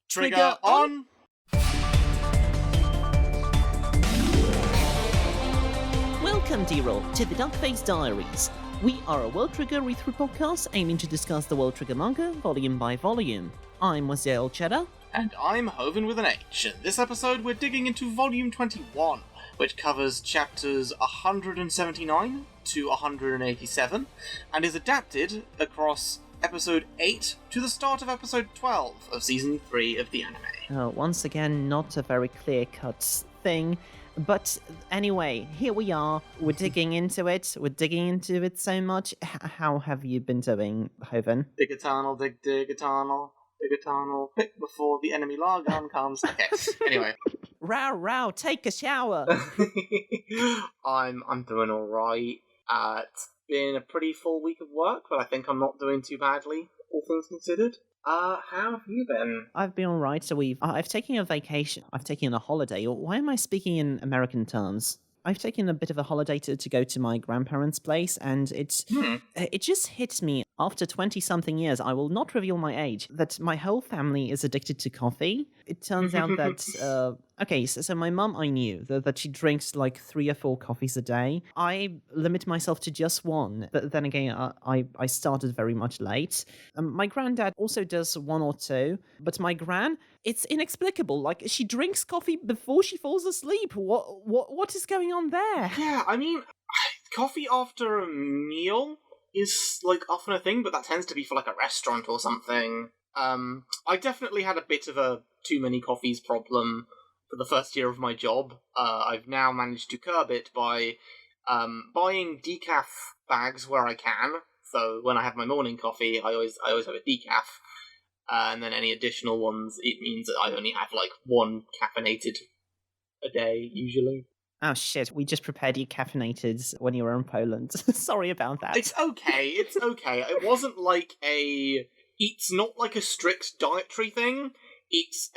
Trigger on! Welcome, dear-all, to the Duckface Diaries. We are a World Trigger read-through podcast aiming to discuss the World Trigger manga volume by volume. I'm Wensleydale Cheddar. And I'm Hovin with an H. In this episode, we're digging into Volume 21, which covers chapters 179 to 187, and is adapted across Episode 8 to the start of Episode 12 of Season 3 of the anime. Once again, not a very clear-cut thing, but anyway, here we are. We're digging into it. We're digging into it so much. How have you been doing, Hovin? Dig a tunnel, dig a tunnel, dig a tunnel, quick before the enemy Largon comes. Okay, anyway. Row, take a shower. I'm doing alright. It's been a pretty full week of work, but I think I'm not doing too badly, all things considered. How have you been? I've been alright, so I've taken a vacation. I've taken a holiday. Why am I speaking in American terms? I've taken a bit of a holiday to go to my grandparents' place, and it just hit me after 20-something years, I will not reveal my age, that my whole family is addicted to coffee. It turns out that, so my mum, I knew that she drinks like 3 or 4 coffees a day. I limit myself to just one, but then again, I started very much late. My granddad also does 1 or 2, but my gran, it's inexplicable. Like, she drinks coffee before she falls asleep. What is going on there? Yeah, I mean, coffee after a meal is, like, often a thing, but that tends to be for, like, a restaurant or something. I definitely had a bit of a too many coffees problem for the first year of my job. I've now managed to curb it by buying decaf bags where I can. So when I have my morning coffee, I always have a decaf. And then any additional ones, it means that I only have, like, 1 caffeinated a day, usually. Oh shit, we just prepared you caffeinated when you were in Poland. Sorry about that. It's okay. It wasn't like it's not like a strict dietary thing. It's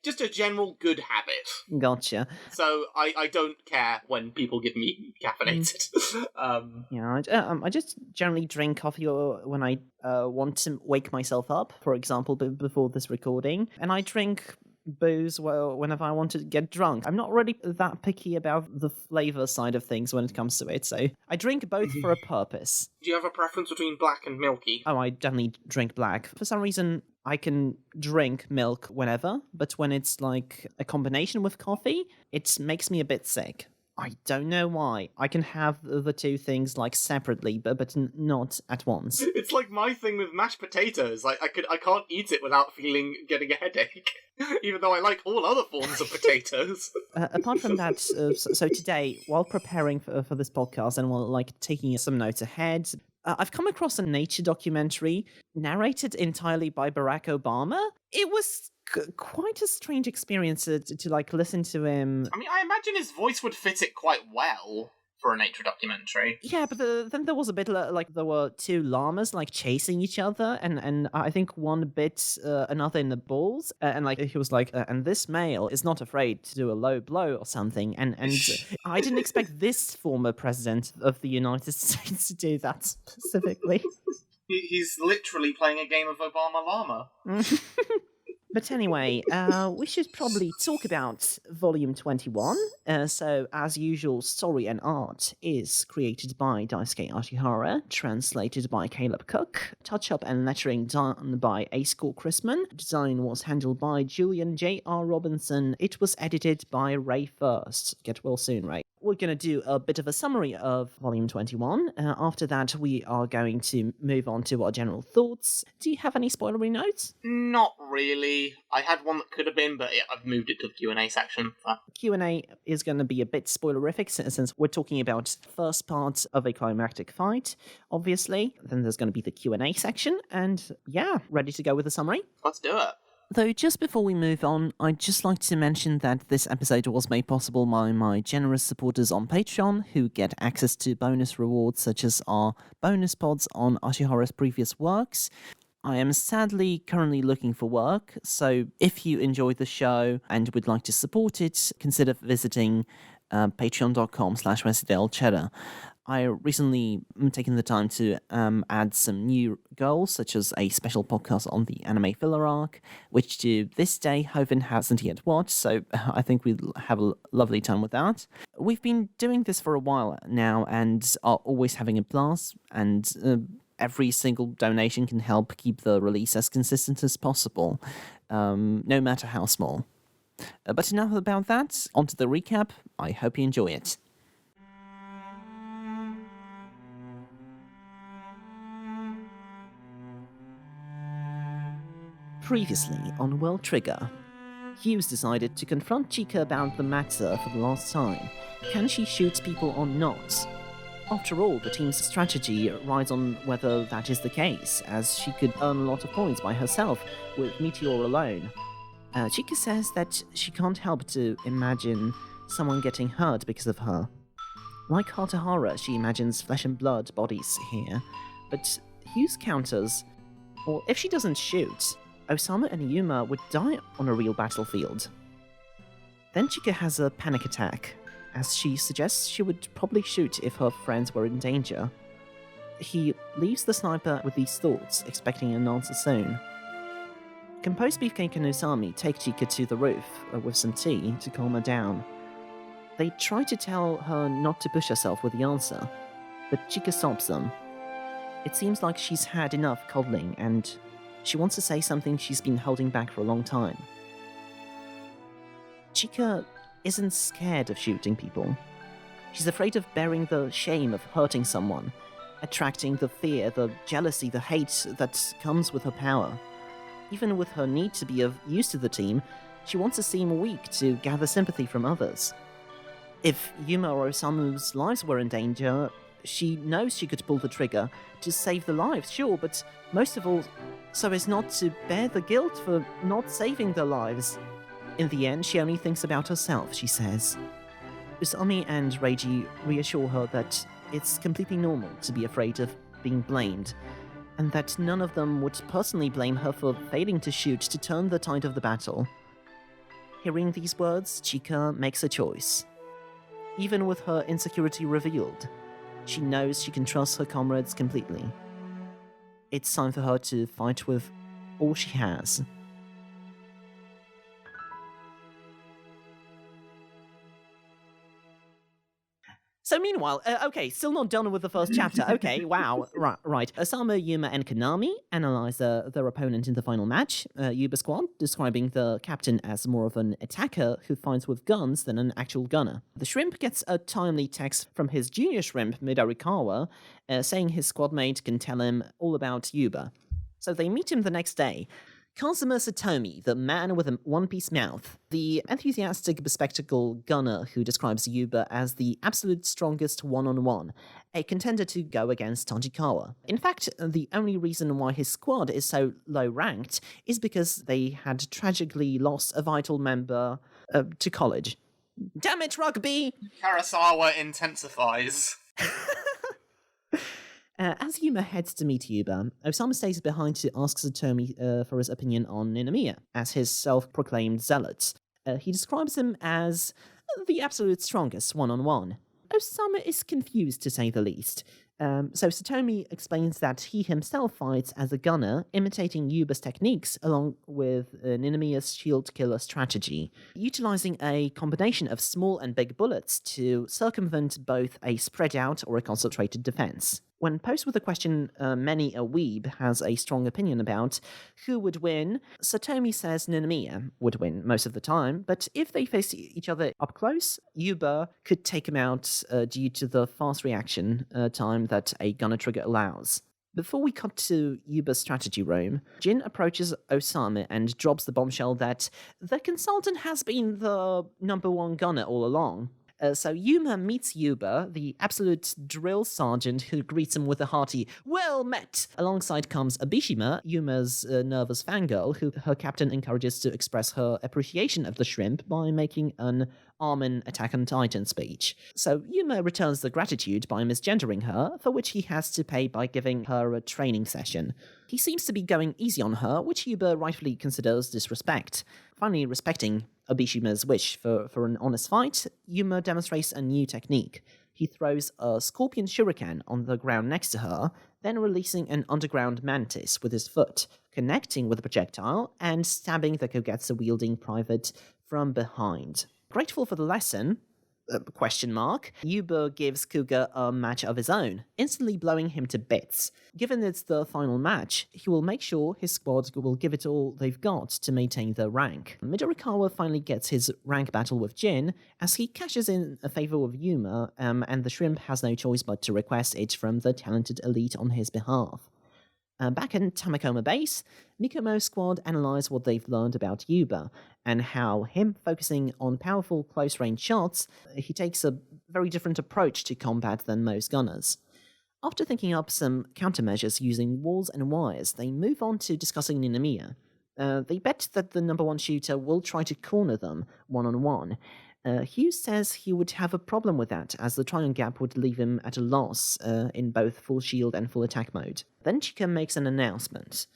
just a general good habit. Gotcha. So I don't care when people give me caffeinated. I just generally drink coffee when I want to wake myself up, for example, before this recording. And I drink booze whenever I want to get drunk. I'm not really that picky about the flavor side of things when it comes to it, so I drink both for a purpose. Do you have a preference between black and milky? Oh, I definitely drink black. For some reason, I can drink milk whenever, but when it's like a combination with coffee, it makes me a bit sick. I don't know why. I can have the 2 things like separately, but not at once. It's like my thing with mashed potatoes. Like I can't eat it without getting a headache, even though I like all other forms of potatoes. Apart from that, so today, while preparing for this podcast and while like taking some notes ahead, I've come across a nature documentary narrated entirely by Barack Obama. It was quite a strange experience to like listen to him. I mean, I imagine his voice would fit it quite well for a nature documentary. Yeah, but then there was a bit like there were 2 llamas like chasing each other, and I think one bit another in the balls, and like he was like, and this male is not afraid to do a low blow or something, and I didn't expect this former president of the United States to do that specifically. He's literally playing a game of Obama Llama. But anyway, we should probably talk about Volume 21. So, as usual, story and art is created by Daisuke Ashihara, translated by Caleb Cook, touch-up and lettering done by A. Score Chrisman, design was handled by Julian J.R. Robinson, it was edited by Ray First. Get well soon, Ray. We're going to do a bit of a summary of Volume 21. After that, we are going to move on to our general thoughts. Do you have any spoilery notes? Not really. I had one that could have been, but yeah, I've moved it to the Q&A section. So. Q&A is going to be a bit spoilerific since we're talking about first part of a climactic fight, obviously. Then there's going to be the Q&A section, and yeah, ready to go with the summary? Let's do it. Though, just before we move on, I'd just like to mention that this episode was made possible by my generous supporters on Patreon, who get access to bonus rewards such as our bonus pods on Ashihara's previous works. I am sadly currently looking for work, so if you enjoy the show and would like to support it, consider visiting patreon.com/Wensleydale Cheddar. I recently taken the time to add some new goals, such as a special podcast on the anime filler arc, which to this day Hovin hasn't yet watched, so I think we'll have a lovely time with that. We've been doing this for a while now and are always having a blast, and every single donation can help keep the release as consistent as possible, no matter how small. But enough about that, on to the recap. I hope you enjoy it. Previously on World Trigger, Hughes decided to confront Chica about the matter for the last time. Can she shoot people or not? After all, the team's strategy rides on whether that is the case, as she could earn a lot of points by herself with Meteor alone. Chica says that she can't help to imagine someone getting hurt because of her. Like Hatahara, she imagines flesh and blood bodies here, but Hughes counters, well, if she doesn't shoot, Osama and Yuma would die on a real battlefield. Then Chica has a panic attack, as she suggests she would probably shoot if her friends were in danger. He leaves the sniper with these thoughts, expecting an answer soon. Composed Beefcake and Usami take Chica to the roof with some tea to calm her down. They try to tell her not to push herself with the answer, but Chica stops them. It seems like she's had enough coddling and she wants to say something she's been holding back for a long time. Chica isn't scared of shooting people. She's afraid of bearing the shame of hurting someone, attracting the fear, the jealousy, the hate that comes with her power. Even with her need to be of use to the team, she wants to seem weak to gather sympathy from others. If Yuma or Osamu's lives were in danger, she knows she could pull the trigger to save the lives, sure, but most of all, so as not to bear the guilt for not saving their lives. In the end, she only thinks about herself, she says. Usami and Reiji reassure her that it's completely normal to be afraid of being blamed, and that none of them would personally blame her for failing to shoot to turn the tide of the battle. Hearing these words, Chica makes a choice. Even with her insecurity revealed, she knows she can trust her comrades completely. It's time for her to fight with all she has. So meanwhile, okay, still not done with the first chapter. Okay, wow, right. Osama, Yuma, and Konami analyze their opponent in the final match. Yuba Squad describing the captain as more of an attacker who fights with guns than an actual gunner. The Shrimp gets a timely text from his junior Shrimp, Midorikawa, saying his squad mate can tell him all about Yuba. So they meet him the next day. Kazuma Satomi, the man with a one-piece mouth, the enthusiastic bespectacled gunner who describes Yuba as the absolute strongest one-on-one, a contender to go against Tanjikawa. In fact, the only reason why his squad is so low-ranked is because they had tragically lost a vital member to college. Damn it, rugby! Karasawa intensifies. As Yuma heads to meet Yuba, Osama stays behind to ask Satomi for his opinion on Ninomiya, as his self-proclaimed zealot. He describes him as the absolute strongest one-on-one. Osama is confused, to say the least. So Satomi explains that he himself fights as a gunner, imitating Yuba's techniques along with Ninomiya's shield killer strategy, utilizing a combination of small and big bullets to circumvent both a spread-out or a concentrated defense. When posed with a question many a weeb has a strong opinion about who would win, Satomi says Ninomiya would win most of the time, but if they face each other up close, Yuba could take him out due to the fast reaction time that a gunner trigger allows. Before we cut to Yuba's strategy room, Jin approaches Osama and drops the bombshell that the consultant has been the #1 gunner all along. So Yuma meets Yuba, the absolute drill sergeant who greets him with a hearty, "Well met!" Alongside comes Abishima, Yuma's nervous fangirl, who her captain encourages to express her appreciation of the Shrimp by making an Armin Attack on Titan speech. So Yuma returns the gratitude by misgendering her, for which he has to pay by giving her a training session. He seems to be going easy on her, which Yuba rightfully considers disrespect. Finally respecting Abishima's wish for an honest fight, Yuma demonstrates a new technique, He throws a scorpion shuriken on the ground next to her, then releasing an underground mantis with his foot, connecting with the projectile and stabbing the Kogetsu-wielding private from behind. Grateful for the lesson, Yuba gives Kuga a match of his own, instantly blowing him to bits. Given it's the final match, he will make sure his squad will give it all they've got to maintain their rank. Midorikawa finally gets his rank battle with Jin, as he cashes in a favor with Yuma, and the shrimp has no choice but to request it from the talented elite on his behalf. Back in Tamakoma base, Mikomo's squad analyze what they've learned about Yuba, and how him focusing on powerful close-range shots, he takes a very different approach to combat than most gunners. After thinking up some countermeasures using walls and wires, they move on to discussing Ninomiya. They bet that the number one shooter will try to corner them one-on-one. Hughes says he would have a problem with that, as the Tryon gap would leave him at a loss in both full shield and full attack mode. Then Chika makes an announcement.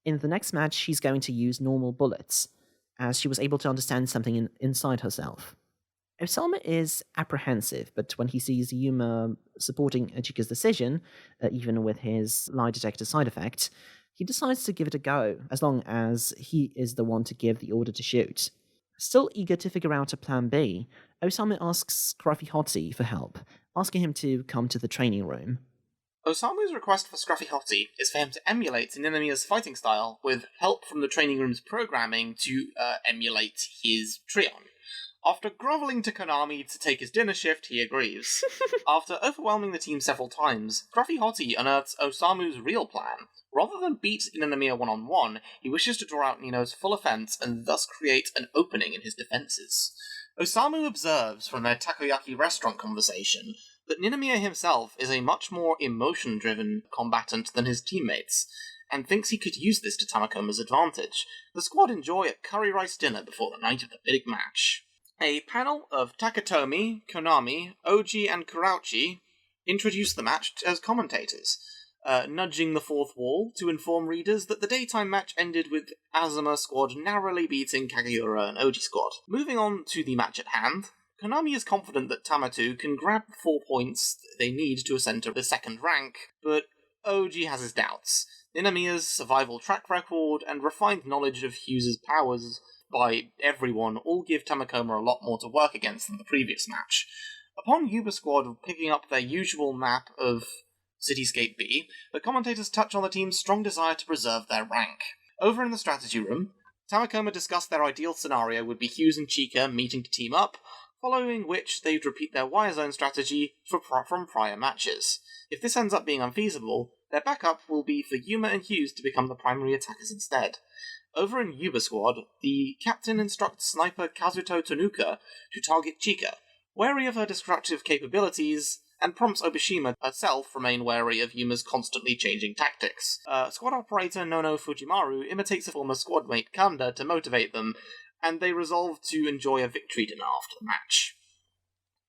In the next match, she's going to use normal bullets, as she was able to understand something inside herself. Osama is apprehensive, but when he sees Yuma supporting Chika's decision, even with his lie detector side effect, he decides to give it a go, as long as he is the one to give the order to shoot. Still eager to figure out a plan B, Osama asks Scruffy Hottie for help, asking him to come to the training room. Osamu's request for Scruffy Hottie is for him to emulate Ninomiya's fighting style, with help from the training room's programming to emulate his Trion. After grovelling to Konami to take his dinner shift, he agrees. After overwhelming the team several times, Scruffy Hottie unearths Osamu's real plan. Rather than beat Ninomiya one-on-one, he wishes to draw out Nino's full offense and thus create an opening in his defenses. Osamu observes from their takoyaki restaurant conversation that Ninomiya himself is a much more emotion-driven combatant than his teammates, and thinks he could use this to Tamakoma's advantage. The squad enjoy a curry rice dinner before the night of the big match. A panel of Takatomi, Konami, Oji, and Kurauchi introduce the match as commentators, nudging the fourth wall to inform readers that the daytime match ended with Azuma squad narrowly beating Kageura and Oji squad. Moving on to the match at hand, Konami is confident that Tamatu can grab the 4 points they need to ascend to the second rank, but Oji has his doubts. Ninomiya's survival track record and refined knowledge of Hughes' powers by everyone all give Tamakoma a lot more to work against than the previous match. Upon Yuba squad picking up their usual map of Cityscape B, the commentators touch on the team's strong desire to preserve their rank. Over in the strategy room, Tamakoma discussed their ideal scenario would be Hughes and Chika meeting to team up, following which they'd repeat their wire zone strategy from prior matches. If this ends up being unfeasible, their backup will be for Yuma and Hughes to become the primary attackers instead. Over in Yuba squad, the captain instructs sniper Kazuto Tanuka to target Chika, wary of her destructive capabilities, and prompts Obishima herself remain wary of Yuma's constantly changing tactics. Squad operator Nono Fujimaru imitates a former squadmate Kanda to motivate them, and they resolve to enjoy a victory dinner after the match.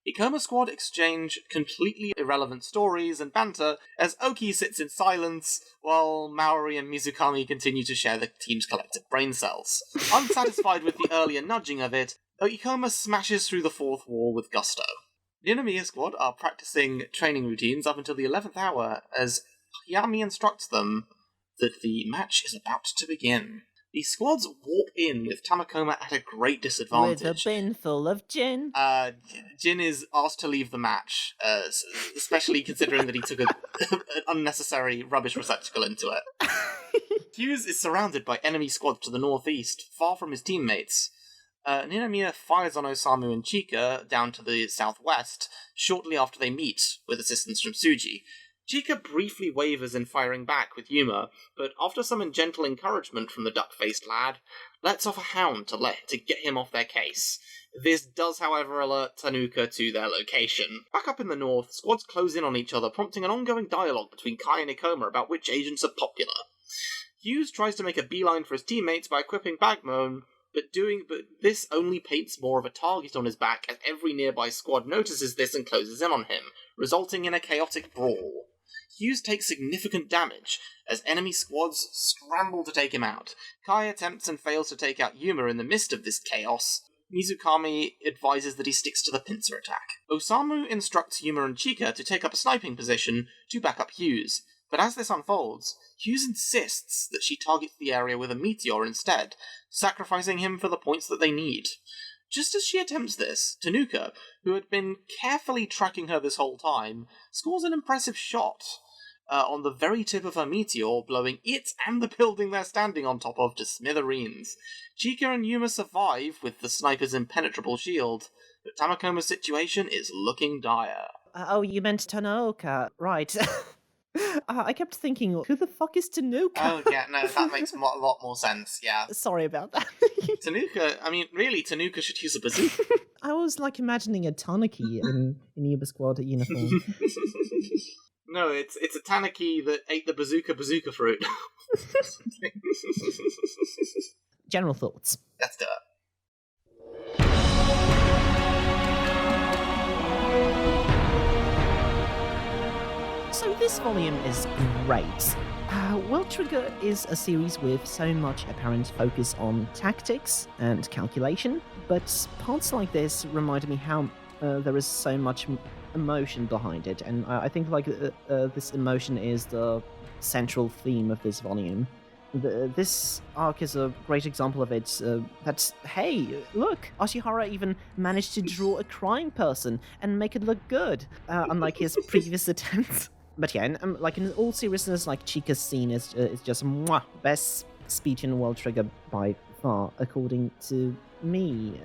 Ikoma squad exchange completely irrelevant stories and banter as Oki sits in silence, while Maori and Mizukami continue to share the team's collective brain cells. Unsatisfied with the earlier nudging of it, Ikoma smashes through the fourth wall with gusto. Ninomiya squad are practicing training routines up until the 11th hour, as Yami instructs them that the match is about to begin. The squads warp in with Tamakoma at a great disadvantage. With a bin full of gin. Jin is asked to leave the match, especially considering that he took an unnecessary rubbish receptacle into it. Hughes is surrounded by enemy squads to the northeast, far from his teammates. Ninomiya fires on Osamu and Chika down to the southwest, shortly after they meet, with assistance from Tsuji. Chika briefly wavers in firing back with Yuma, but after some gentle encouragement from the duck-faced lad, lets off a hound to get him off their case. This does, however, alert Tanuka to their location. Back up in the north, squads close in on each other, prompting an ongoing dialogue between Kai and Ikoma about which agents are popular. Hughes tries to make a beeline for his teammates by equipping Bagmone, but this only paints more of a target on his back as every nearby squad notices this and closes in on him, resulting in a chaotic brawl. Hughes takes significant damage as enemy squads scramble to take him out. Kai attempts and fails to take out Yuma in the midst of this chaos, Mizukami advises that he sticks to the pincer attack. Osamu instructs Yuma and Chika to take up a sniping position to back up Hughes, but as this unfolds, Hughes insists that she targets the area with a meteor instead, sacrificing him for the points that they need. Just as she attempts this, Tanuka, who had been carefully tracking her this whole time, scores an impressive shot on the very tip of her meteor, blowing it and the building they're standing on top of to smithereens. Chika and Yuma survive with the sniper's impenetrable shield, but Tamakoma's situation is looking dire. Oh, you meant Tanoka, right. I kept thinking, who the fuck is Tanuka? Oh, yeah, no, that makes a lot more sense, yeah. Sorry about that. Tanuka should use a bazooka. I was, imagining a Tanuki in Yuba Squad uniform. No, it's a Tanuki that ate the bazooka fruit. General thoughts. Let's do it. So this volume is great. World Trigger is a series with so much apparent focus on tactics and calculation, but parts like this reminded me how there is so much emotion behind it, and I think this emotion is the central theme of this volume. This arc is a great example of it. Hey, look, Ashihara even managed to draw a crying person and make it look good, unlike his previous attempts. But yeah, in all seriousness, Chika's scene is just best speech in World Trigger by far, according to me.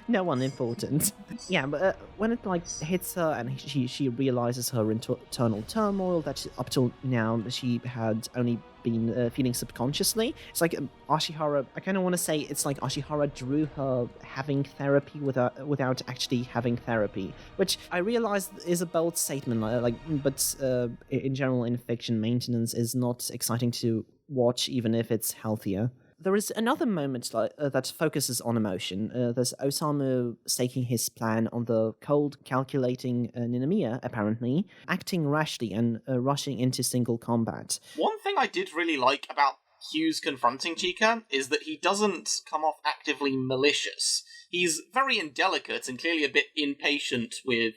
No one important. Yeah, but when it hits her and she realizes her internal turmoil that up till now she had only been feeling subconsciously, it's like Ashihara. I kind of want to say it's like Ashihara drew her having therapy without actually having therapy, which I realize is a bold statement. But in general, in fiction, maintenance is not exciting to watch, even if it's healthier. There is another moment that focuses on emotion. There's Osamu staking his plan on the cold, calculating Ninomiya, apparently, acting rashly and rushing into single combat. One thing I did really like about Hughes confronting Chika is that he doesn't come off actively malicious. He's very indelicate and clearly a bit impatient with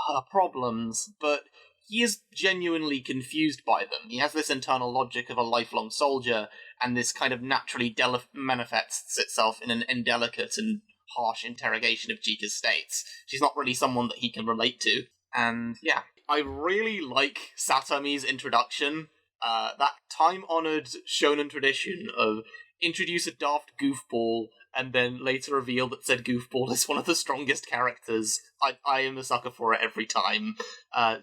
her problems, but he is genuinely confused by them. He has this internal logic of a lifelong soldier, and this kind of naturally manifests itself in an indelicate and harsh interrogation of Chika's states. She's not really someone that he can relate to. And yeah, I really like Satomi's introduction. That time-honored shonen tradition of introduce a daft goofball and then later reveal that said goofball is one of the strongest characters. I am a sucker for it every time.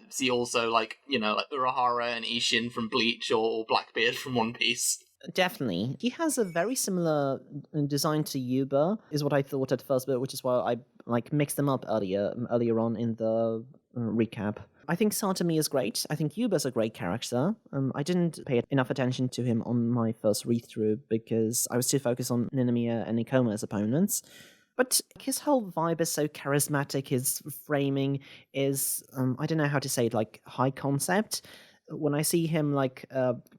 See also Urahara and Ishin from Bleach or Blackbeard from One Piece. Definitely. He has a very similar design to Yuba, is what I thought at first, but which is why I mixed them up earlier on in the recap. I think Satomi is great. I think Yuba's a great character. I didn't pay enough attention to him on my first read-through because I was too focused on Ninomiya and Ikoma as opponents. But his whole vibe is so charismatic, his framing is, I don't know how to say it, high concept. When I see him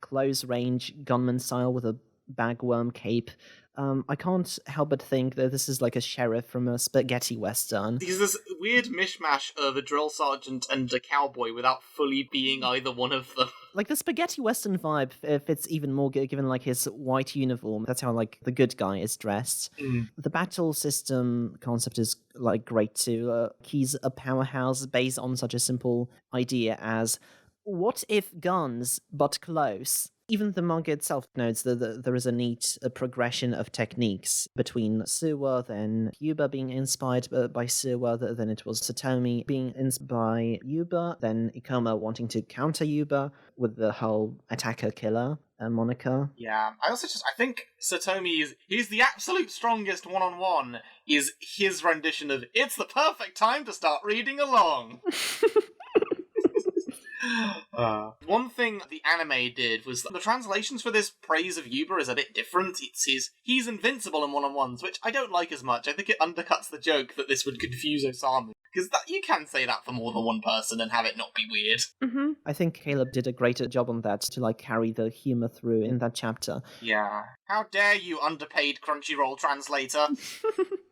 close range gunman style with a bagworm cape, I can't help but think that this is like a sheriff from a spaghetti western. He's this weird mishmash of a drill sergeant and a cowboy without fully being either one of them. The spaghetti western vibe fits even more given his white uniform. That's how the good guy is dressed. The battle system concept is great too. He's a powerhouse based on such a simple idea as, what if guns, but close? Even the manga itself notes that there is a neat progression of techniques between Suwa, then Yuba being inspired by Suwa, then it was Satomi being inspired by Yuba, then Ikoma wanting to counter Yuba with the whole attacker-killer moniker. Yeah, I think Satomi he's the absolute strongest one-on-one, is his rendition of, it's the perfect time to start reading along. One thing the anime did was the translations for this praise of Yuba is a bit different. He's invincible in one-on-ones, which I don't like as much. I think it undercuts the joke that this would confuse Osamu. Because you can say that for more than one person and have it not be weird. I think Caleb did a greater job on that to like carry the humor through in that chapter. Yeah. How dare you, underpaid Crunchyroll translator?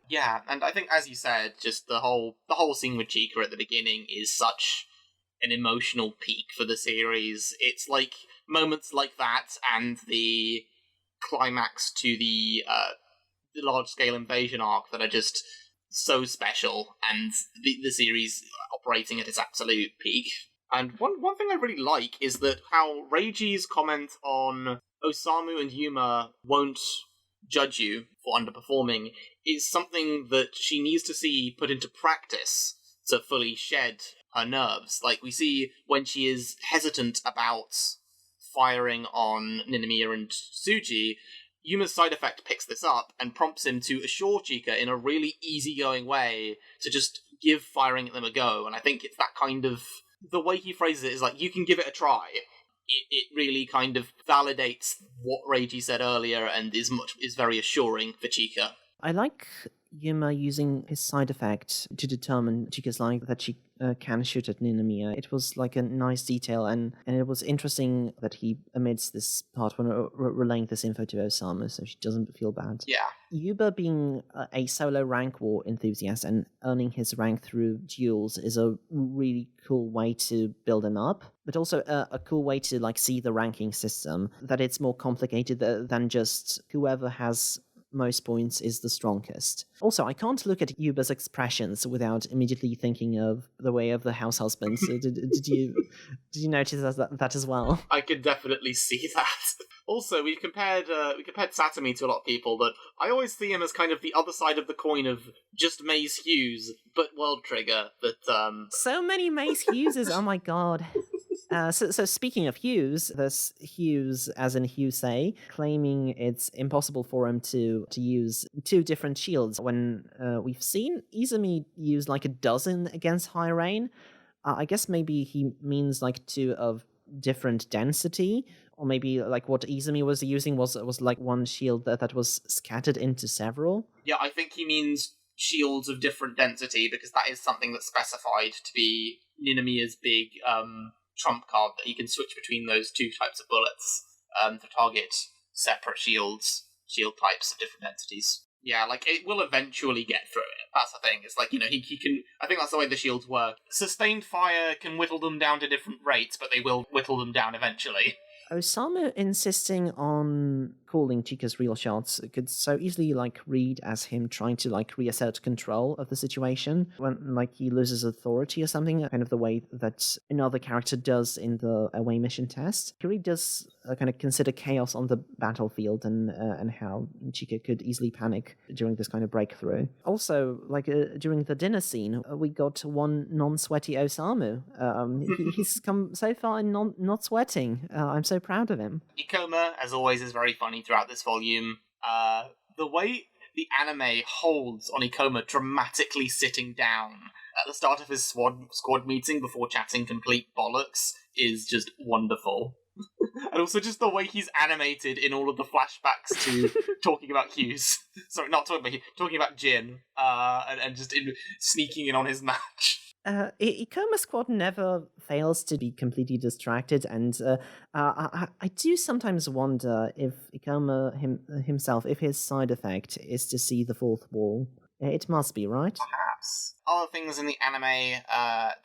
Yeah, and I think, as you said, just the whole scene with Chica at the beginning is such an emotional peak for the series. It's like moments like that and the climax to the large-scale invasion arc that are just so special, and the series operating at its absolute peak. And one thing I really like is that how Reiji's comment on Osamu and Yuma won't judge you for underperforming is something that she needs to see put into practice to fully shed her nerves. Like, we see when she is hesitant about firing on Ninomiya and Tsuji, Yuma's side effect picks this up and prompts him to assure Chika in a really easygoing way to just give firing at them a go. And I think it's that kind of... The way he phrases it is like, you can give it a try. It really kind of validates what Reiji said earlier and is very assuring for Chika. I like Yuma using his side effect to determine Chika's line that she can shoot at Ninomiya. It was like a nice detail, and it was interesting that he omits this part when relaying this info to Osamu, so she doesn't feel bad. Yeah. Yuba being a solo rank war enthusiast and earning his rank through duels is a really cool way to build him up, but also a cool way to like see the ranking system, that it's more complicated than just whoever has most points is the strongest. Also, I can't look at Yuba's expressions without immediately thinking of the way of the house husband. So did you notice that as well? I could definitely see that. Also, we compared Satomi to a lot of people, that I always see him as kind of the other side of the coin of just Maze Hughes, but World Trigger. But so many Maze Hugheses. Oh my god. So speaking of Hughes, there's Hughes as in Husei, claiming it's impossible for him to use two different shields when we've seen Izumi use like a dozen against High Rain. I guess maybe he means like two of different density, or maybe like what Izumi was using was like one shield that was scattered into several. Yeah, I think he means shields of different density, because that is something that's specified to be Ninomiya's big trump card, that he can switch between those two types of bullets to target separate shield types of different entities. Yeah, like, it will eventually get through it. That's the thing. It's like, he can... I think that's the way the shields work. Sustained fire can whittle them down to different rates, but they will whittle them down eventually. Osamu insisting on calling Chika's real shots could so easily like read as him trying to like reassert control of the situation when like he loses authority or something, kind of the way that another character does in the away mission test. He really does kind of consider chaos on the battlefield and how Chika could easily panic during this kind of breakthrough. Also, like during the dinner scene, we got one non-sweaty Osamu. He's come so far in not sweating. I'm so proud of him. Ikoma, as always, is very funny throughout this volume. The way the anime holds on Ikoma dramatically sitting down at the start of his squad meeting before chatting complete bollocks is just wonderful. And also just the way he's animated in all of the flashbacks to talking about Hughes. Sorry, not talking about Hughes, talking about Jin, and just sneaking in on his match. Ikoma's squad never fails to be completely distracted, and I do sometimes wonder if Ikoma himself, if his side effect is to see the fourth wall. It must be, right? Perhaps. Other things in the anime,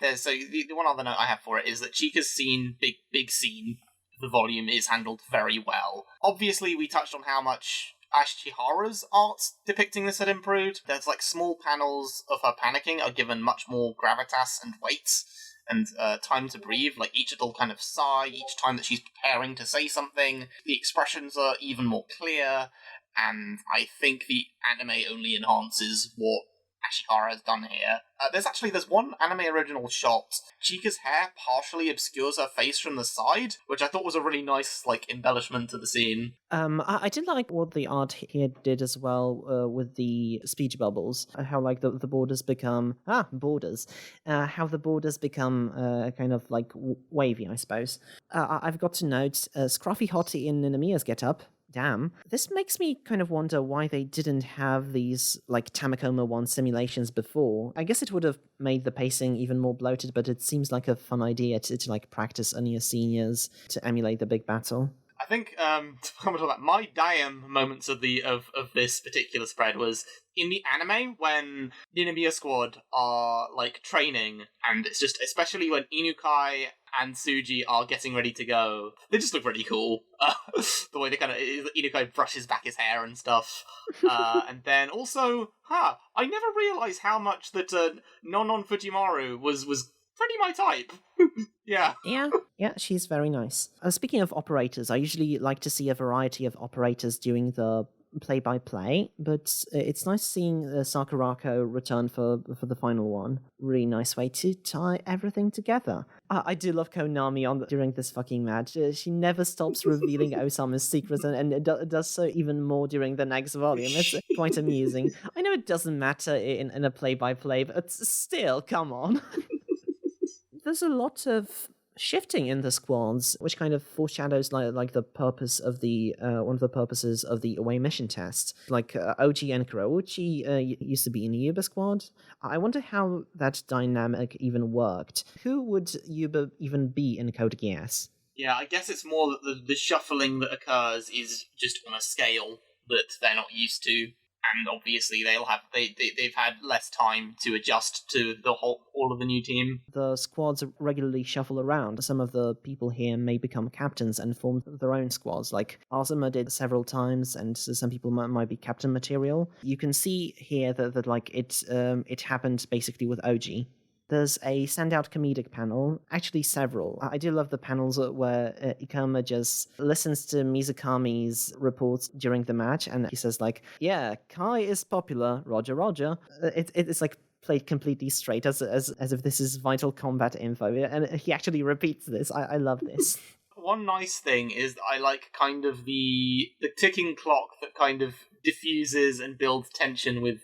the one other note I have for it is that Chika's scene, big scene, the volume is handled very well. Obviously, we touched on how much Ashihara's art depicting this had improved. There's like small panels of her panicking are given much more gravitas and weight and time to breathe. Like each little kind of sigh, each time that she's preparing to say something, the expressions are even more clear, and I think the anime only enhances what Ashihara has done here. There's one anime original shot. Chika's hair partially obscures her face from the side, which I thought was a really nice embellishment to the scene. I did like what the art here did as well with the speech bubbles. How the borders become borders. How the borders become kind of like wavy, I suppose. I've got to note Scruffy Hottie in Ninomiya's get-up. damn. This makes me kind of wonder why they didn't have these, like, Tamakoma 1 simulations before. I guess it would have made the pacing even more bloated, but it seems like a fun idea to like, practice on your seniors to emulate the big battle. I think to comment on that, my Diam moments of this particular spread was in the anime when Ninomiya Squad are like training, and it's just especially when Inukai and Suji are getting ready to go. They just look really cool. The way they kind of Inukai brushes back his hair and stuff, and then also, I never realized how much that Nonon Fujimaru was pretty my type. Yeah. Yeah, she's very nice. Speaking of operators, I usually like to see a variety of operators during the play-by-play, but it's nice seeing Sakurako return for the final one. Really nice way to tie everything together. I do love Konami during this fucking match. She never stops revealing Osama's secrets, and it does so even more during the next volume. It's quite amusing. I know it doesn't matter in a play-by-play, but still, come on. There's a lot of shifting in the squads, which kind of foreshadows like the purpose of the one of the purposes of the away mission test. Like Oji and Kurouchi used to be in Yuba squad. I wonder how that dynamic even worked. Who would Yuba even be in Code Geass? Yeah, I guess it's more that the shuffling that occurs is just on a scale that they're not used to. And obviously they've had less time to adjust to all of the new team. The squads regularly shuffle around. Some of the people here may become captains and form their own squads, like Azuma did several times, and some people might be captain material. You can see here that like it happened basically with Oji. There's a standout comedic panel, actually several. I do love the panels where Ikoma just listens to Mizukami's reports during the match, and he says like, yeah, Kai is popular, roger, roger. It's like played completely straight, as if this is vital combat info, and he actually repeats this. I love this. One nice thing is that I like kind of the ticking clock that kind of diffuses and builds tension with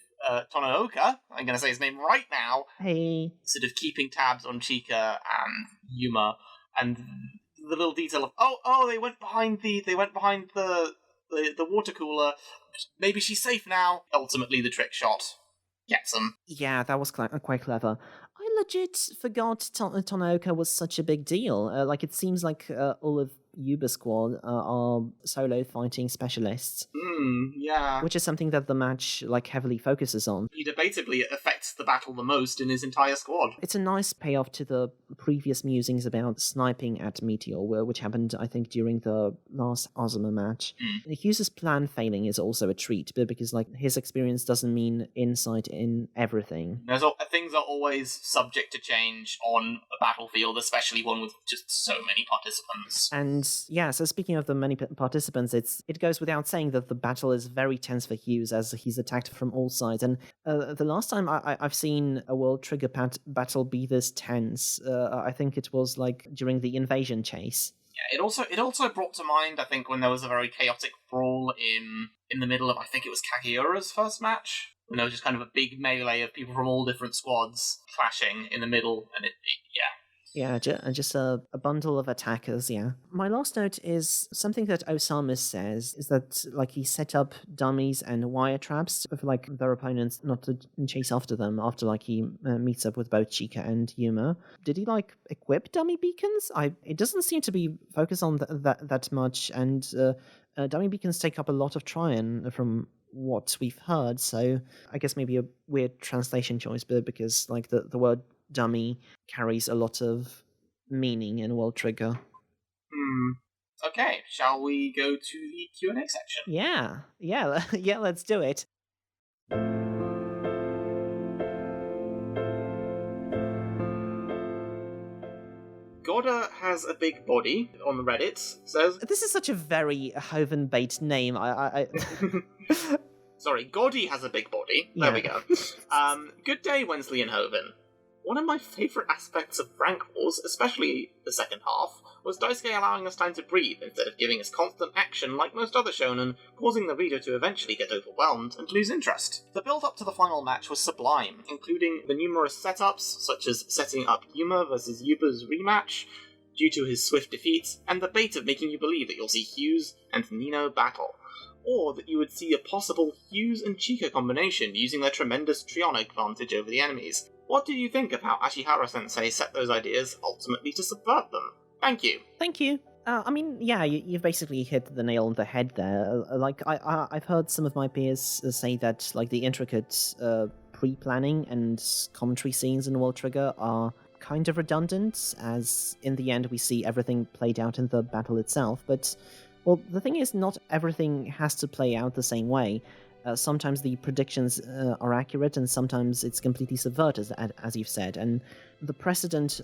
Tonaoka, I'm going to say his name right now. Hey. Sort of keeping tabs on Chika and Yuma, and the little detail of they went behind the water cooler. Maybe she's safe now. Ultimately, the trick shot gets him. Yeah, that was quite clever. I legit forgot Tonaoka was such a big deal. Like it seems like all of Yuba squad are solo fighting specialists. Yeah. Which is something that the match like heavily focuses on. He debatably affects the battle the most in his entire squad. It's a nice payoff to the previous musings about sniping at Meteor, which happened, I think, during the last Azuma match. Hughes's plan failing is also a treat, but because like his experience doesn't mean insight in everything. Things are always subject to change on a battlefield, especially one with just so many participants. And yeah, so speaking of the many participants, it goes without saying that the battle is very tense for Hughes as he's attacked from all sides. And the last time I've seen a World Trigger battle be this tense, I think it was like during the invasion chase. Yeah, it also brought to mind, I think, when there was a very chaotic brawl in the middle of, I think it was Kageura's first match. When there was just kind of a big melee of people from all different squads clashing in the middle, and yeah. Yeah, just a bundle of attackers, yeah. My last note is something that Osamu says, is that like he set up dummies and wire traps for like their opponents not to chase after them after like he meets up with both Chika and Yuma. Did he like equip dummy beacons? It doesn't seem to be focused on that much, and dummy beacons take up a lot of try-in from what we've heard, so I guess maybe a weird translation choice, but because like the word dummy carries a lot of meaning in World Trigger. Okay, shall we go to the Q&A section? Yeah, let's do it. Goda has a big body on the Reddit says. This is such a very Hoven bait name. I Sorry, Godi has a big body. Yeah. There we go. Good day, Wensley and Hoven. One of my favourite aspects of Rank Wars, especially the second half, was Daisuke allowing us time to breathe instead of giving us constant action like most other shonen, causing the reader to eventually get overwhelmed and lose interest. The build-up to the final match was sublime, including the numerous setups, such as setting up Yuma versus Yuba's rematch, due to his swift defeat, and the bait of making you believe that you'll see Hughes and Nino battle. or that you would see a possible Hughes and Chika combination using their tremendous trionic advantage over the enemies. What do you think of how Ashihara-sensei set those ideas ultimately to subvert them? Thank you. Thank you. You've basically hit the nail on the head there. I've heard some of my peers say that, like, the intricate pre-planning and commentary scenes in World Trigger are kind of redundant, as in the end we see everything played out in the battle itself. But, well, the thing is, not everything has to play out the same way. Sometimes the predictions are accurate, and sometimes it's completely subverted, as you've said. And the precedent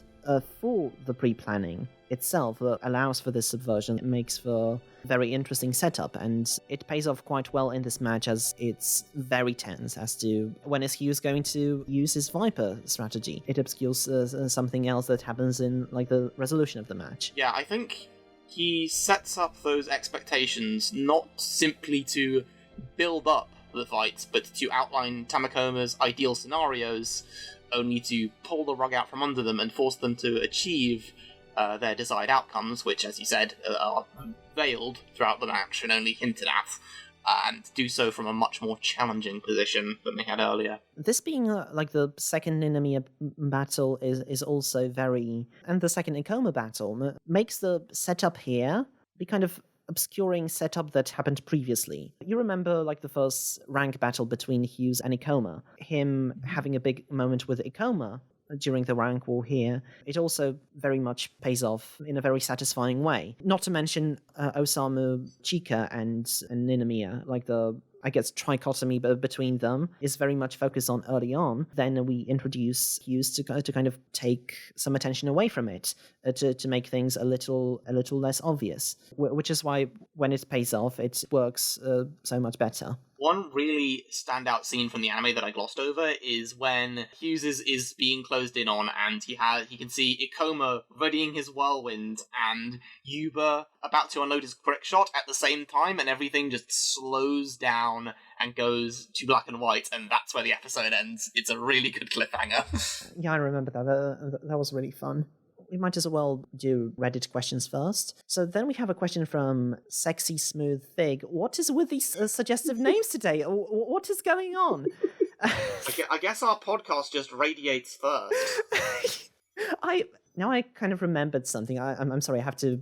for the pre-planning itself allows for this subversion. It makes for a very interesting setup, and it pays off quite well in this match, as it's very tense as to when is Hughes going to use his Viper strategy. It obscures something else that happens in, like, the resolution of the match. Yeah, I think he sets up those expectations not simply to build up the fights, but to outline Tamakoma's ideal scenarios, only to pull the rug out from under them and force them to achieve their desired outcomes, which, as you said, are veiled throughout the match and only hinted at, and do so from a much more challenging position than they had earlier. This being like the second Ninomiya battle is also very, and the second Ikoma battle makes the setup here be kind of obscuring setup that happened previously. You remember, like, the first rank battle between Hughes and Ikoma, him having a big moment with Ikoma during the rank war here. It also very much pays off in a very satisfying way. Not to mention Osamu, Chika, and Ninomiya, like the, I guess, trichotomy between them is very much focused on early on. Then we introduce Hughes to kind of take some attention away from it, to make things a little less obvious, which is why when it pays off, it works so much better. One really standout scene from the anime that I glossed over is when Hughes is being closed in on, and he can see Ikoma readying his whirlwind and Yuba about to unload his quick shot at the same time, and everything just slows down and goes to black and white, and that's where the episode ends. It's a really good cliffhanger. Yeah, I remember that. That was really fun. We might as well do Reddit questions first. So then we have a question from Sexy Smooth Fig. What is with these suggestive names today? What is going on? I guess our podcast just radiates first. Now I kind of remembered something. I'm sorry, I have to,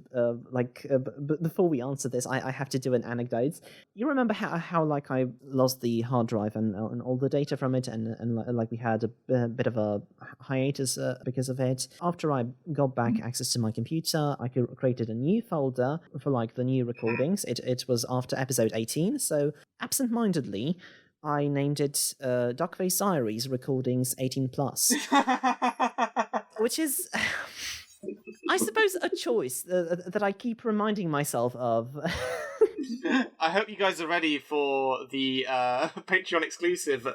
before we answer this, I have to do an anecdote. You remember how like, I lost the hard drive and all the data from it, and like, we had a bit of a hiatus because of it? After I got back access to my computer, I created a new folder for, like, the new recordings. It was after episode 18, so absentmindedly, I named it Duckface Diaries Recordings 18+. Which is, I suppose, a choice that I keep reminding myself of. I hope you guys are ready for the Patreon exclusive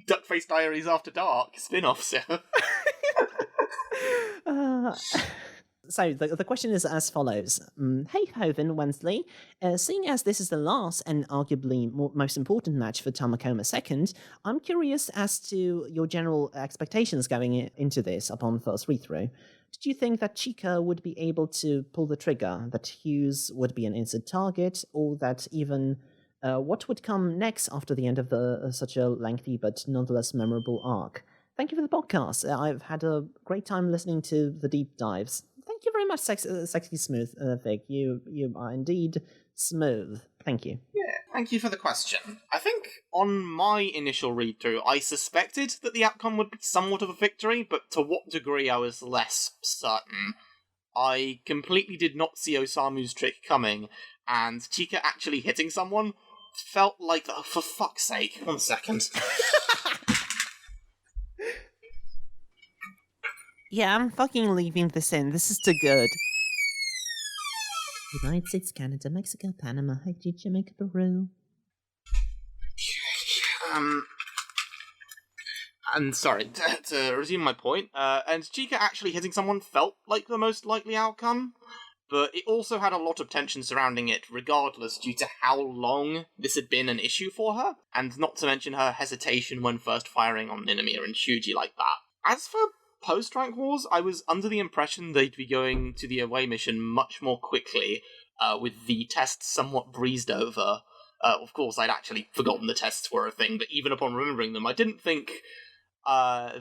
Duckface Diaries After Dark spin-off show. So the question is as follows. Hey Hovin, Wensley, seeing as this is the last and arguably most important match for Tamakoma second, I'm curious as to your general expectations going into this upon first read-through. Did you think that Chika would be able to pull the trigger, that Hughes would be an instant target, or that even what would come next after the end of such a lengthy but nonetheless memorable arc? Thank you for the podcast. I've had a great time listening to the deep dives. Thank you very much, Sexy Smooth Fig. You are indeed smooth. Thank you. Yeah, thank you for the question. I think on my initial read-through, I suspected that the outcome would be somewhat of a victory, but to what degree I was less certain. I completely did not see Osamu's trick coming, and Chika actually hitting someone felt like, oh, for fuck's sake. 1 second. Yeah, I'm fucking leaving this in. This is too good. United States, Canada, Mexico, Panama, Haiti, Jamaica, Peru. And sorry, to resume my point, and Chika actually hitting someone felt like the most likely outcome, but it also had a lot of tension surrounding it regardless due to how long this had been an issue for her, and not to mention her hesitation when first firing on Ninomiya and Shuji like that. As for post-rank wars, I was under the impression they'd be going to the away mission much more quickly, with the test somewhat breezed over, Of course, I'd actually forgotten the tests were a thing, but even upon remembering them, I didn't think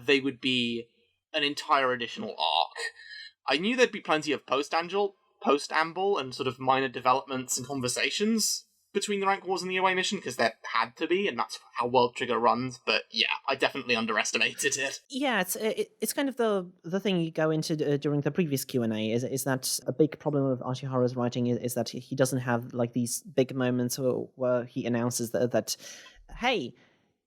they would be an entire additional arc. I knew there'd be plenty of post-amble, and sort of minor developments and conversations between the rank wars and the away mission, because there had to be, and that's how World Trigger runs, but yeah, I definitely underestimated it. Yeah, it's kind of the thing you go into during the previous Q&A, is that a big problem with Ashihara's writing is that he doesn't have like these big moments where he announces that hey,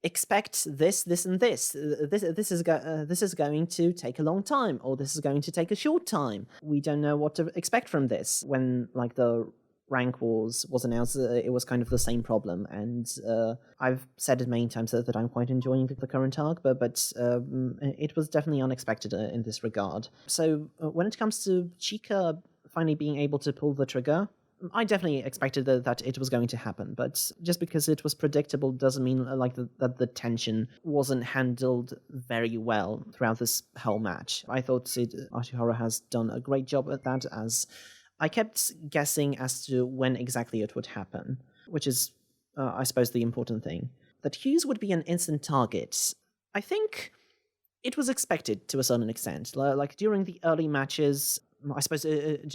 expect this, and this. This is going to take a long time, or this is going to take a short time. We don't know what to expect from this. When like the rank wars was announced, it was kind of the same problem, and I've said it many times that I'm quite enjoying the current arc, but it was definitely unexpected in this regard. So when it comes to Chica finally being able to pull the trigger, I definitely expected that it was going to happen, but just because it was predictable doesn't mean that the tension wasn't handled very well throughout this whole match. I thought Ashihara has done a great job at that, as I kept guessing as to when exactly it would happen, which is, I suppose, the important thing. That Hughes would be an instant target, I think it was expected to a certain extent. Like during the early matches, I suppose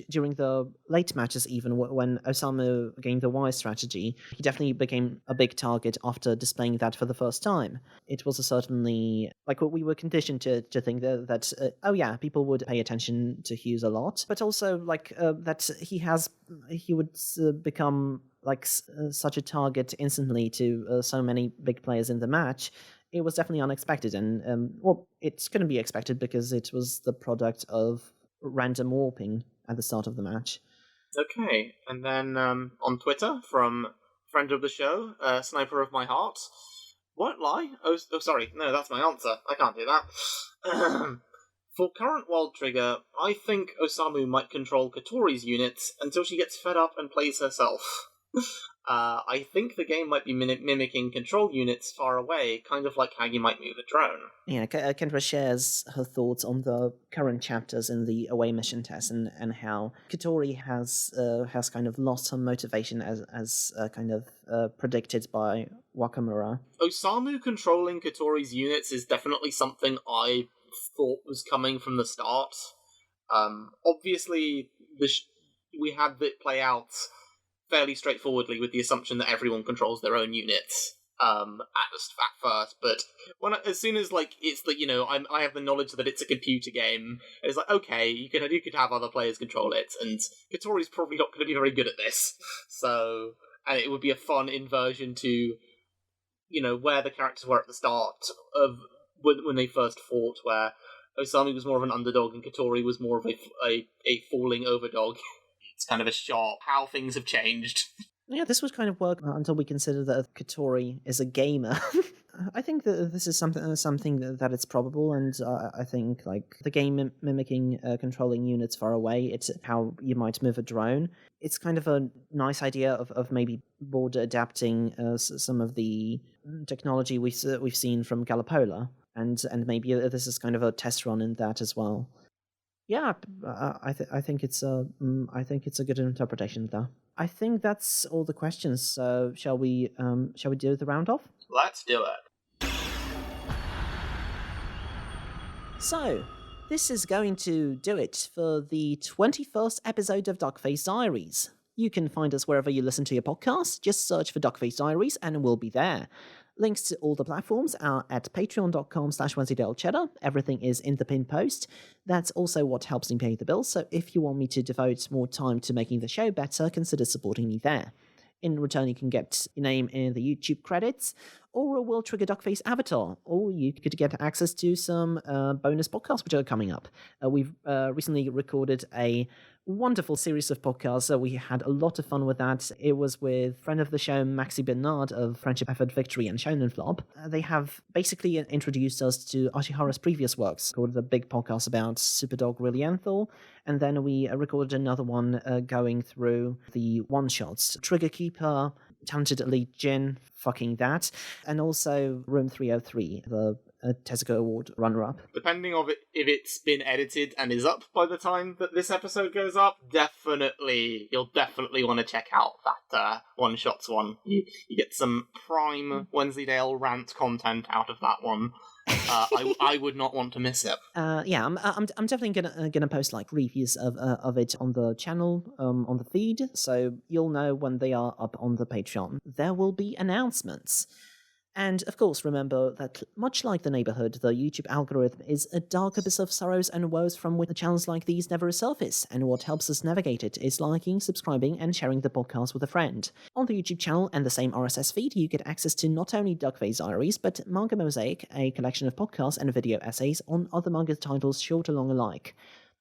during the late matches even, when Osamu gained the Y strategy, he definitely became a big target after displaying that for the first time. It was certainly, like, we were conditioned to think that oh yeah, people would pay attention to Hughes a lot, but also like that he would become like such a target instantly to so many big players in the match. It was definitely unexpected, and well, it's going to be expected because it was the product of random warping at the start of the match. Okay, and then on Twitter, from friend of the show, Sniper of My Heart, won't lie. Oh, sorry, no, that's my answer. I can't do that. For current World Trigger, I think Osamu might control Katori's units until she gets fed up and plays herself. I think the game might be mimicking control units far away, kind of like how you might move a drone. Yeah, Kendra shares her thoughts on the current chapters in the away mission test, and how Katori has kind of lost her motivation as kind of predicted by Wakamura. Osamu controlling Katori's units is definitely something I thought was coming from the start. Obviously, we had it play out fairly straightforwardly with the assumption that everyone controls their own units at first, but as soon as like it's like, you know, I have the knowledge that it's a computer game, it's like, okay, you could have other players control it, and Katori's probably not going to be very good at this, so, and it would be a fun inversion to, you know, where the characters were at the start of when they first fought, where Osamu was more of an underdog and Katori was more of a falling overdog. It's kind of a shock how things have changed. Yeah, this would kind of work until we consider that Katori is a gamer. I think that this is something that it's probable, and I think like the game mimicking controlling units far away, it's how you might move a drone. It's kind of a nice idea of maybe board adapting some of the technology we've seen from Galapola, and maybe this is kind of a test run in that as well. Yeah, I think it's a good interpretation though. I think that's all the questions. So shall we do the round off? Let's do it. So this is going to do it for the 21st episode of Duckface Diaries. You can find us wherever you listen to your podcasts. Just search for Duckface Diaries and we'll be there. Links to all the platforms are at patreon.com/Wensleydale Cheddar. Everything is in the pinned post. That's also what helps me pay the bills, so if you want me to devote more time to making the show better, consider supporting me there. In return, you can get your name in the YouTube credits, or a World Trigger Duckface avatar, or you could get access to some bonus podcasts which are coming up. We've recently recorded a wonderful series of podcasts, so we had a lot of fun with that. It was with friend of the show Maxi Bernard of Friendship, Effort, Victory and Shonen Flop. They have basically introduced us to Ashihara's previous works, recorded a big podcast about Superdog Rillianthal, and then we recorded another one going through the one-shots. Trigger Keeper, Talented Elite Jin, fucking that, and also Room 303, the Tezuka Award runner-up. Depending on if it's been edited and is up by the time that this episode goes up, you'll definitely want to check out that One Shots one. You get some prime Wensleydale rant content out of that one. I would not want to miss it. Yeah, I'm definitely gonna post like reviews of it on the channel, on the feed, so you'll know when they are up on the Patreon. There will be announcements. And of course, remember that much like the neighborhood, the YouTube algorithm is a dark abyss of sorrows and woes from which channels like these never resurface, and what helps us navigate it is liking, subscribing, and sharing the podcast with a friend. On the YouTube channel and the same RSS feed, you get access to not only Duckface Diaries, but Manga Mosaic, a collection of podcasts and video essays on other manga titles short or long alike.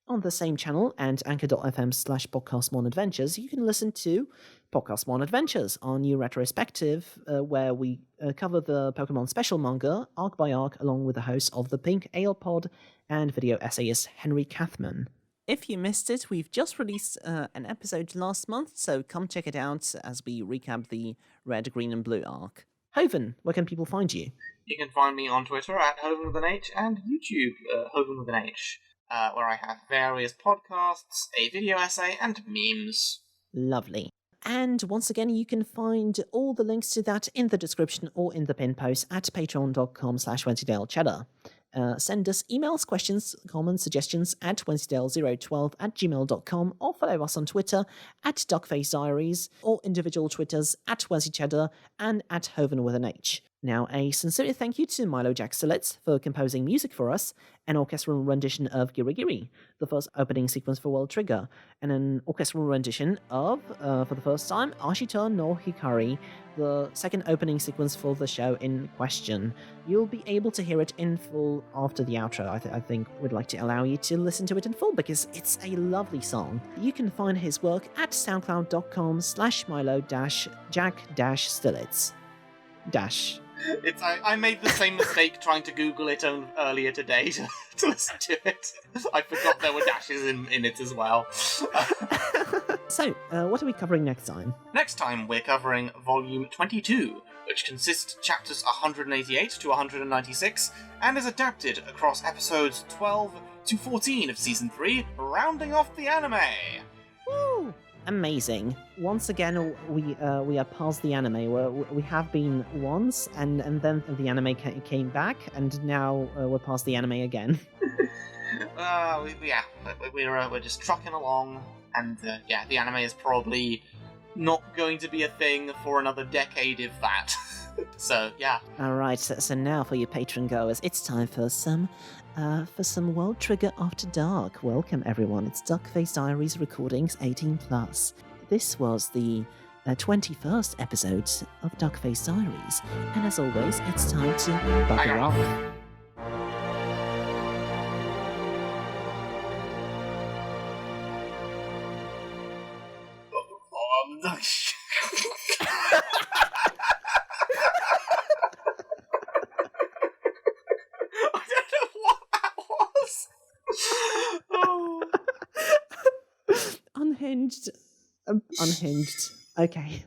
On the same channel and anchor.fm/podcastmonadventures, you can listen to Podcast Mon Adventures, our new retrospective, where we cover the Pokemon special manga, arc by arc, along with the host of the Pink Ale Pod and video essayist Henry Kathman. If you missed it, we've just released an episode last month, so come check it out as we recap the Red, Green, and Blue arc. Hoven, where can people find you? You can find me on Twitter at Hoven with an H and YouTube, Hoven with an H. Where I have various podcasts, a video essay, and memes. Lovely. And once again, you can find all the links to that in the description or in the pin post at patreon.com/WensleydaleCheddar. Send us emails, questions, comments, suggestions at wensleydale012@gmail.com, or follow us on Twitter at Duckface Diaries, or individual Twitters at WensleyCheddar and at Hoven with an H. Now, a sincere thank you to Milo Jack Sillett for composing music for us, an orchestral rendition of Giri Giri, the first opening sequence for World Trigger, and an orchestral rendition of, for the first time, Ashita no Hikari, the second opening sequence for the show in question. You'll be able to hear it in full after the outro. I think we'd like to allow you to listen to it in full because it's a lovely song. You can find his work at soundcloud.com/Milo-Jack-Stillitz. I made the same mistake trying to Google it earlier today to listen to it. I forgot there were dashes in it as well. So, what are we covering next time? Next time we're covering Volume 22, which consists of chapters 188 to 196, and is adapted across episodes 12 to 14 of Season 3, rounding off the anime. Woo! Amazing. Once again, we are past the anime, where we have been once, and then the anime came back, and now we're past the anime again. We're just trucking along, and the anime is probably not going to be a thing for another decade, if that. So, yeah. Alright, so now for your patron goers, it's time for some World Trigger After Dark. Welcome everyone, it's Duckface Diaries Recordings 18+. This was the 21st episode of Duckface Diaries, and as always, it's time to bugger off. Unhinged. Okay.